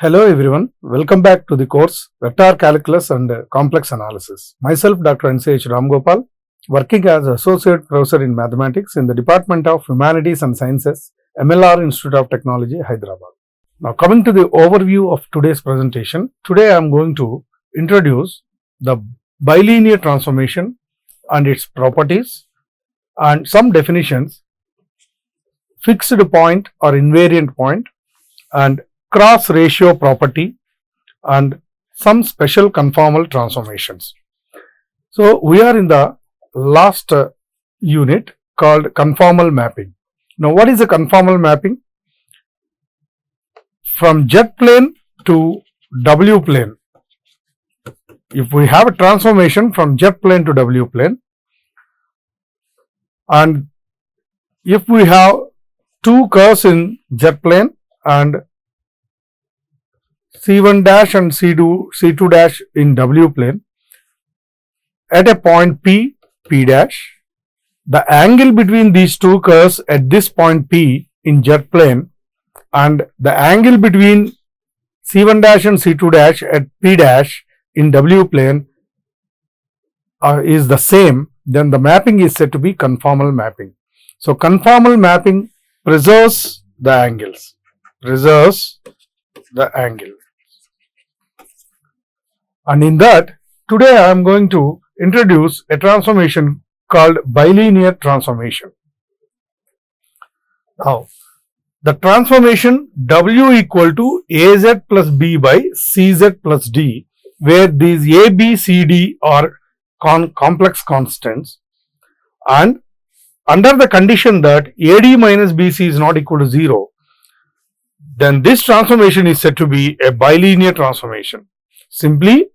Hello everyone, welcome back to the course Vector Calculus and Complex Analysis. Myself Dr. N.CH.Ramgopal, working as Associate Professor in Mathematics in the Department of Humanities and Sciences, MLR Institute of Technology, Hyderabad. Now coming to the overview of today's presentation, today I am going to introduce the bilinear transformation and its properties and some definitions, fixed point or invariant point, and cross ratio property and some special conformal transformations. So we are in the last unit called conformal mapping. Now what is a conformal mapping? From Z plane to W plane, if we have a transformation from Z plane to W plane, and if we have two curves in Z plane and C1 dash and C2 dash in W plane, at a point P dash, the angle between these two curves at this point P in Z plane and the angle between C1 dash and C2 dash at P dash in W plane is the same, then the mapping is said to be conformal mapping. So conformal mapping preserves the angles, and in that, today I am going to introduce a transformation called bilinear transformation. Now, the transformation W equal to AZ plus B by CZ plus D, where these A, B, C, D are complex constants, and under the condition that AD minus BC is not equal to 0, then this transformation is said to be a bilinear transformation. Simply,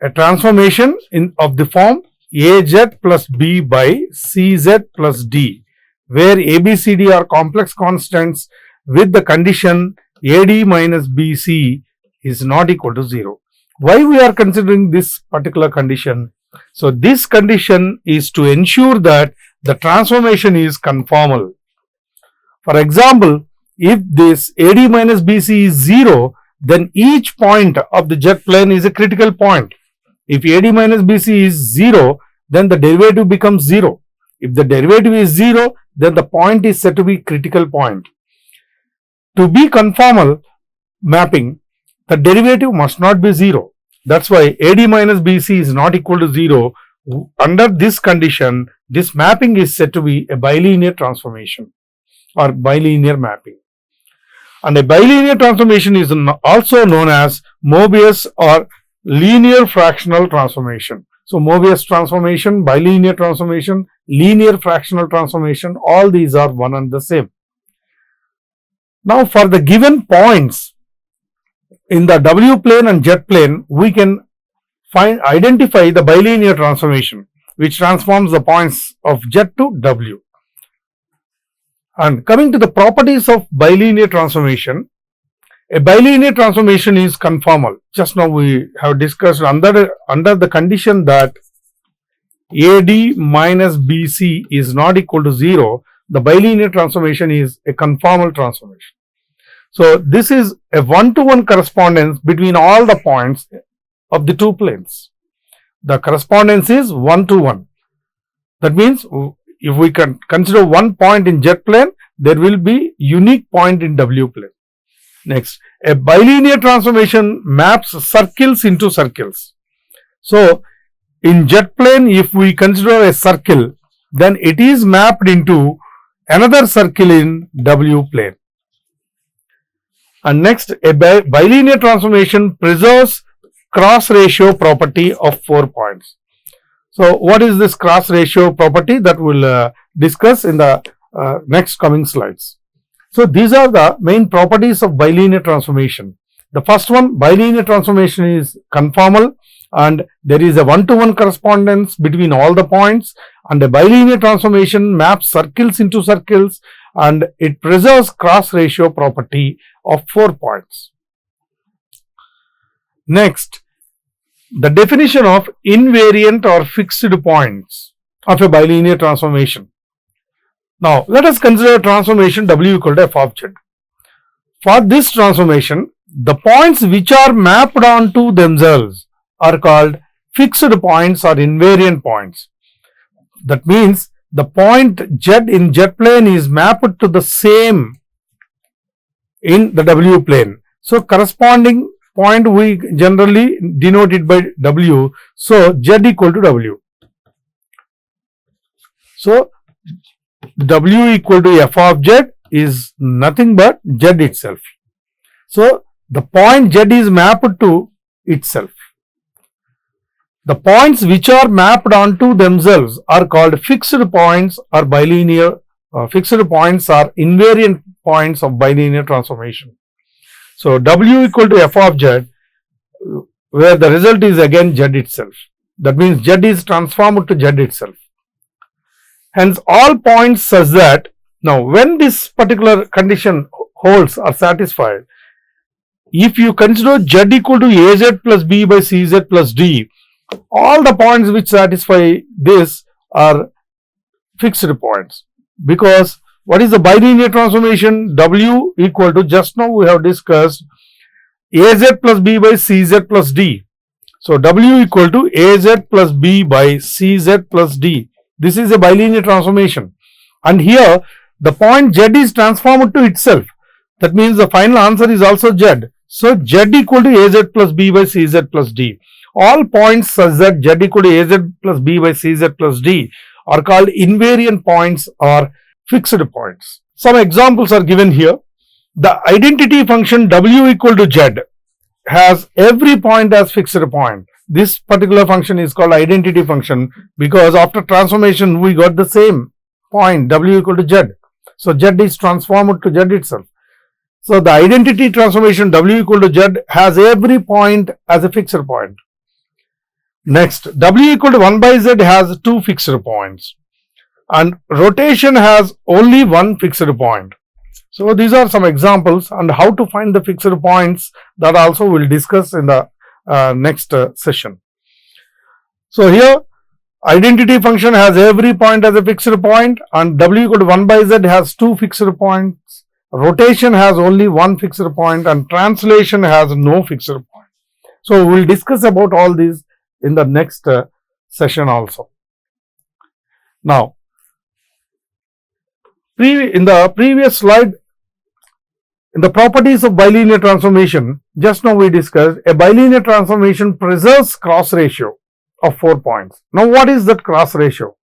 a transformation of the form AZ plus B by CZ plus D, where ABCD are complex constants with the condition AD minus BC is not equal to 0. Why we are considering this particular condition? So this condition is to ensure that the transformation is conformal. For example, if this AD minus BC is 0, then each point of the Z plane is a critical point. If AD minus BC is 0, then the derivative becomes 0. If the derivative is 0, then the point is said to be critical point. To be conformal mapping, the derivative must not be 0. That's why AD minus BC is not equal to 0. Under this condition, this mapping is said to be a bilinear transformation or bilinear mapping. And a bilinear transformation is also known as Mobius or linear fractional transformation. So Mobius transformation, bilinear transformation, linear fractional transformation, all these are one and the same. Now for the given points in the W plane and Z plane, we can identify the bilinear transformation, which transforms the points of Z to W. And coming to the properties of bilinear transformation, a bilinear transformation is conformal. Just now we have discussed under the condition that AD minus BC is not equal to 0, the bilinear transformation is a conformal transformation. So this is a one-to-one correspondence between all the points of the two planes. The correspondence is one-to-one. That means if we can consider one point in Z plane, there will be unique point in W plane. Next, a bilinear transformation maps circles into circles. So in Z plane, if we consider a circle, then it is mapped into another circle in W plane. And next, a bilinear transformation preserves cross ratio property of 4 points. So what is this cross ratio property? That we'll discuss in the next coming slides. So these are the main properties of bilinear transformation. The first one, bilinear transformation is conformal and there is a one-to-one correspondence between all the points, and a bilinear transformation maps circles into circles and it preserves cross ratio property of 4 points. Next, the definition of invariant or fixed points of a bilinear transformation. Now let us consider a transformation W equal to f of Z. For this transformation, the points which are mapped onto themselves are called fixed points or invariant points. That means the point Z in Z plane is mapped to the same in the W plane. So corresponding point we generally denote it by W. So Z equal to W. So W equal to f of Z is nothing but Z itself. So the point Z is mapped to itself. The points which are mapped onto themselves are called fixed points or bilinear. Fixed points are invariant points of bilinear transformation. So W equal to f of Z, where the result is again Z itself. That means Z is transformed to Z itself. Hence all points such that, now when this particular condition holds or satisfied, if you consider Z equal to AZ plus B by CZ plus D, all the points which satisfy this are fixed points, because what is the bilinear transformation? W equal to, just now we have discussed, AZ plus B by CZ plus D. So W equal to AZ plus B by CZ plus D. This is a bilinear transformation, and here the point Z is transformed to itself. That means the final answer is also Z. So Z equal to AZ plus B by CZ plus D. All points such that Z equal to AZ plus B by CZ plus D are called invariant points or fixed points. Some examples are given here. The identity function W equal to Z has every point as fixed point. This particular function is called identity function because after transformation we got the same point W equal to Z. So Z is transformed to Z itself. So the identity transformation W equal to Z has every point as a fixed point. Next, W equal to 1 by Z has two fixed points, and rotation has only one fixed point. So these are some examples, and how to find the fixed points, that also we'll discuss in the next session. So here identity function has every point as a fixed point, and W equal to 1 by Z has two fixed points. Rotation has only one fixed point, and translation has no fixed point. So we'll discuss about all these in the next session also. Now, in the previous slide, in the properties of bilinear transformation, just now we discussed a bilinear transformation preserves cross ratio of 4 points. Now what is that cross ratio?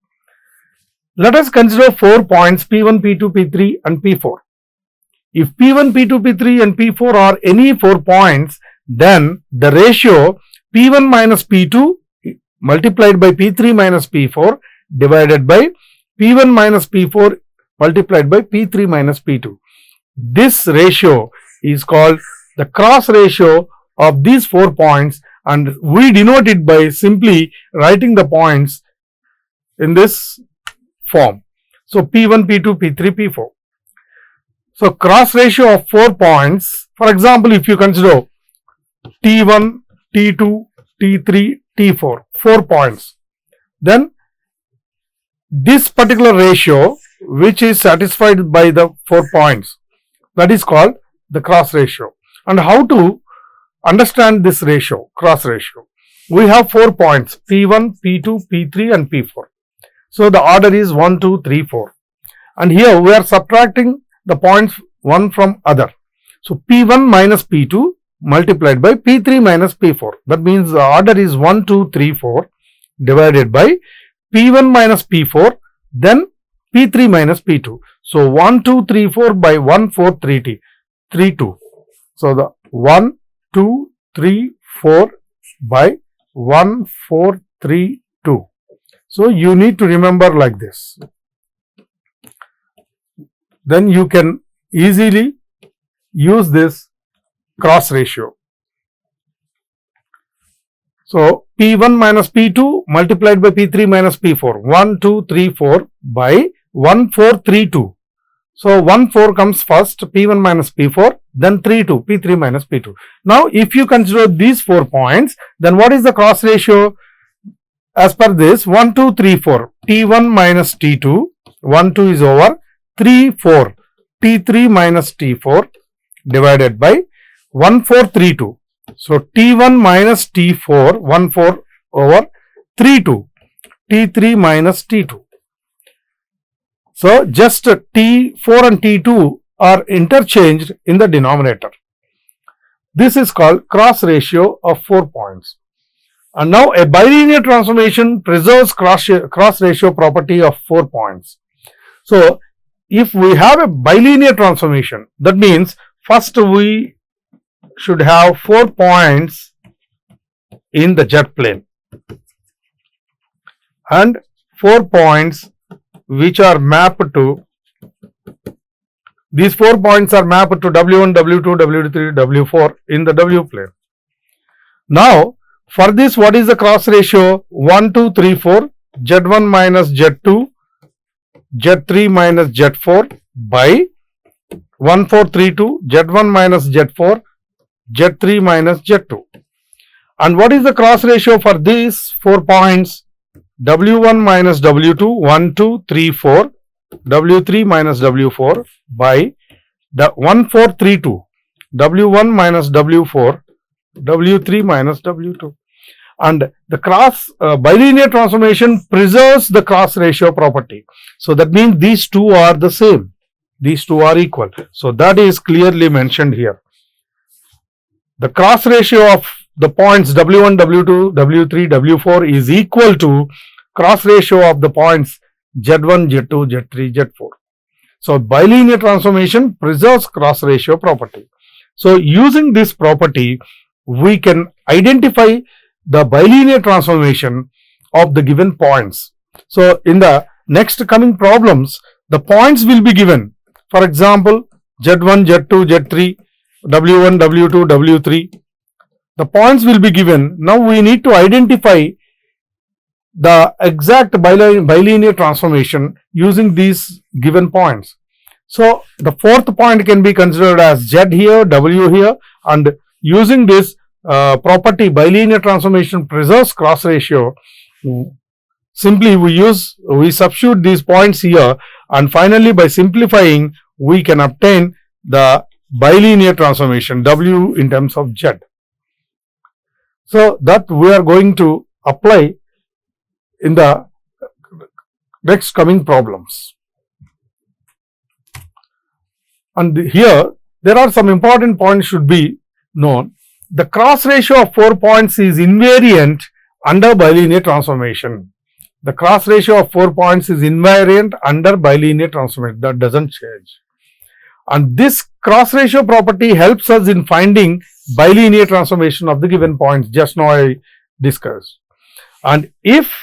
Let us consider 4 points P1, P2, P3 and P4. If P1, P2, P3 and P4 are any 4 points, then the ratio P1 minus P2 multiplied by P3 minus P4 divided by P1 minus P4 multiplied by P3 minus P2. This ratio is called the cross ratio of these 4 points, and we denote it by simply writing the points in this form. So P1, P2, P3, P4. So cross ratio of 4 points, for example, if you consider T1, T2, T3, T4, 4 points, then this particular ratio which is satisfied by the 4 points, that is called the cross ratio. And how to understand this ratio, cross ratio? We have 4 points P1, P2, P3 and P4. So the order is 1, 2, 3, 4. And here we are subtracting the points one from other. So P1 minus P2 multiplied by P3 minus P4. That means the order is 1, 2, 3, 4 divided by P1 minus P4, then P3 minus P2. So 1, 2, 3, 4 by 1, 4, 3, 2. So the 1, 2, 3, 4 by 1, 4, 3, 2. So you need to remember like this. Then you can easily use this cross ratio. So P1 minus P2 multiplied by P3 minus P4. 1, 2, 3, 4 by 1, 4, 3, 2. So 1, 4 comes first, P1 minus P4, then 3, 2, P3 minus P2. Now if you consider these 4 points, then what is the cross ratio? As per this, 1, 2, 3, 4, T1 minus T2, 1, 2 is over, 3, 4, T3 minus T4 divided by 1432. So T1 minus T4, 14 over 32, T3 minus T2. So just T4 and T2 are interchanged in the denominator. This is called cross ratio of 4 points. And now a bilinear transformation preserves cross ratio property of 4 points. So if we have a bilinear transformation, that means first we should have 4 points in the Z plane and 4 points which are mapped to, these 4 points are mapped to W1, W2, W3, W4 in the W plane. Now for this, what is the cross ratio? 1, 2, 3, 4, Z1 minus Z2, Z3 minus Z4 by 1, 4, 3, 2, Z1 minus Z4, Z3 minus Z2. And what is the cross ratio for these 4 points? W1 minus W2, 1, 2, 3, 4, W3 minus W4 by the 1, 4, 3, 2, W1 minus W4, W3 minus W2. And the bilinear transformation preserves the cross ratio property. So that means these two are the same. These two are equal. So that is clearly mentioned here. The cross ratio of the points W1, W2, W3, W4 is equal to cross ratio of the points Z1, Z2, Z3, Z4. So bilinear transformation preserves cross ratio property. So using this property, we can identify the bilinear transformation of the given points. So in the next coming problems, the points will be given. For example, Z1, Z2, Z3, W1, W2, W3. The points will be given. Now we need to identify the exact bilinear transformation using these given points. So the fourth point can be considered as Z here, W here, and using this property bilinear transformation preserves cross ratio. Simply we substitute these points here, and finally by simplifying we can obtain the bilinear transformation W in terms of Z. So that we are going to apply in the next coming problems. And here there are some important points should be known. The cross ratio of 4 points is invariant under bilinear transformation. The cross ratio of 4 points is invariant under bilinear transformation. That doesn't change. And this cross ratio property helps us in finding bilinear transformation of the given points. Just now I discussed. And if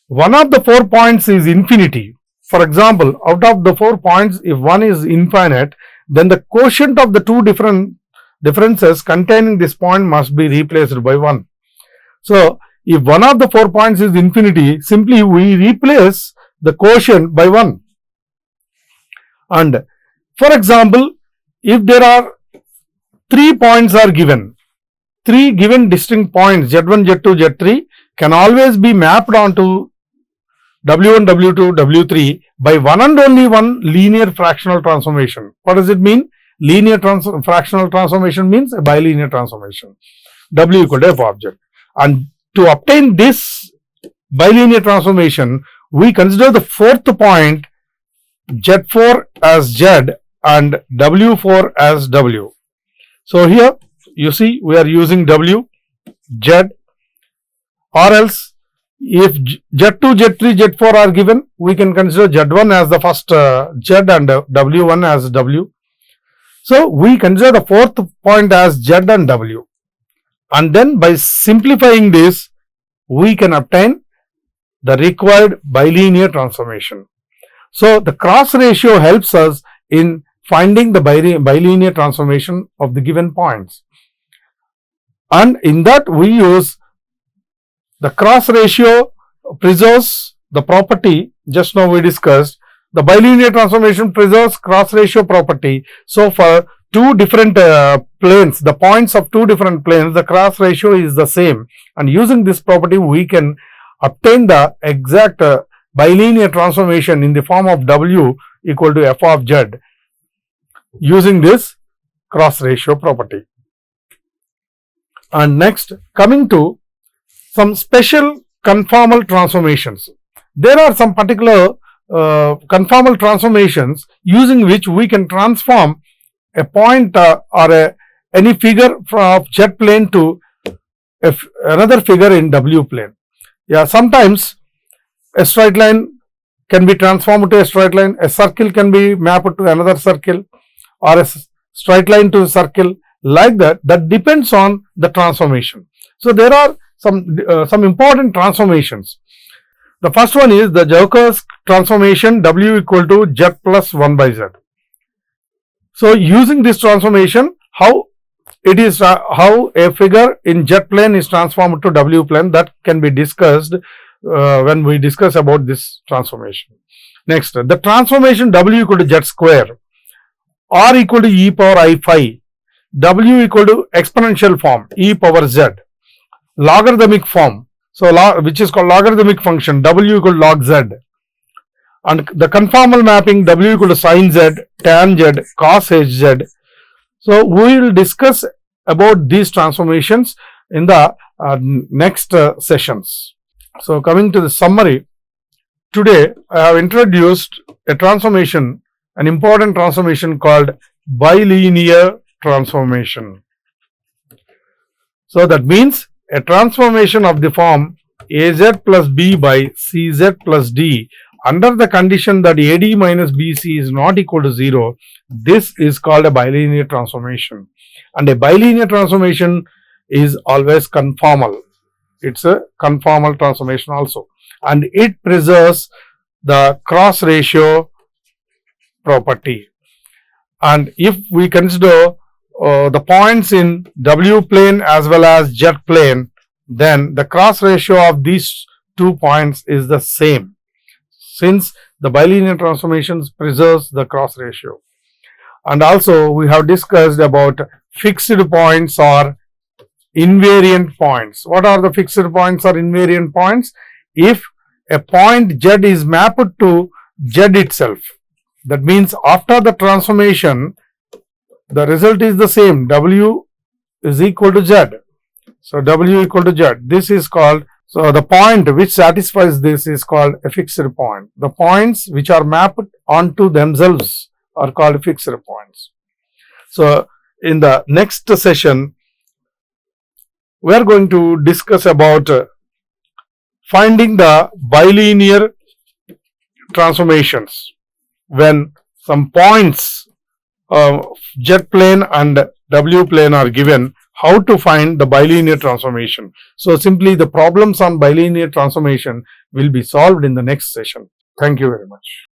one of the 4 points is infinity, for example, out of the 4 points, if one is infinite, then the quotient of the two differences containing this point must be replaced by 1. So if one of the 4 points is infinity, simply we replace the quotient by 1. And for example, if there are 3 points are given, 3 given distinct points Z1, Z2, Z3 can always be mapped onto W1, W2, W3 by one and only one linear fractional transformation. What does it mean? Linear fractional transformation means a bilinear transformation. W equal to f of Z. And to obtain this bilinear transformation, we consider the fourth point Z4 as Z and W4 as W. So here you see we are using W, Z, or else if Z2, Z3, Z4 are given, we can consider Z1 as the first Z and W1 as W. So we consider the fourth point as Z and W. And then by simplifying this, we can obtain the required bilinear transformation. So the cross ratio helps us in finding the bilinear transformation of the given points. And in that we use the cross ratio preserves the property just now we discussed. The bilinear transformation preserves cross ratio property. So for two different planes, the points of two different planes, the cross ratio is the same. And using this property, we can obtain the exact bilinear transformation in the form of W equal to f of Z using this cross ratio property. And next, coming to some special conformal transformations. There are some particular conformal transformations using which we can transform a point or any figure from Z plane to another figure in W plane. Yeah, sometimes a straight line can be transformed to a straight line, a circle can be mapped to another circle, or a straight line to a circle, like that. That depends on the transformation. So there are some important transformations. The first one is the Joker's transformation, W equal to Z plus 1 by Z. So using this transformation, how it is how a figure in Z plane is transformed to W plane, that can be discussed when we discuss about this transformation. Next, the transformation W equal to Z square, R equal to e power I phi, W equal to exponential form e power Z, logarithmic form, so which is called logarithmic function W equal to log Z, and the conformal mapping W equal to sin Z, tan Z, cos HZ. So we will discuss about these transformations in the next sessions. So coming to the summary, today I have introduced a transformation, an important transformation called bilinear transformation. So that means a transformation of the form AZ plus B by CZ plus D under the condition that AD minus BC is not equal to 0. This is called a bilinear transformation, and a bilinear transformation is always conformal. It's a conformal transformation also, and it preserves the cross ratio property. And if we consider the points in W plane as well as Z plane, then the cross ratio of these 2 points is the same, since the bilinear transformations preserves the cross ratio. And also we have discussed about fixed points or invariant points. What are the fixed points or invariant points? If a point Z is mapped to Z itself, that means after the transformation the result is the same, W is equal to Z. So W equal to Z, this is called, so the point which satisfies this is called a fixed point. The points which are mapped onto themselves are called fixed points. So in the next session we are going to discuss about finding the bilinear transformations when some points Z plane and W plane are given, how to find the bilinear transformation. So simply the problems on bilinear transformation will be solved in the next session. Thank you very much.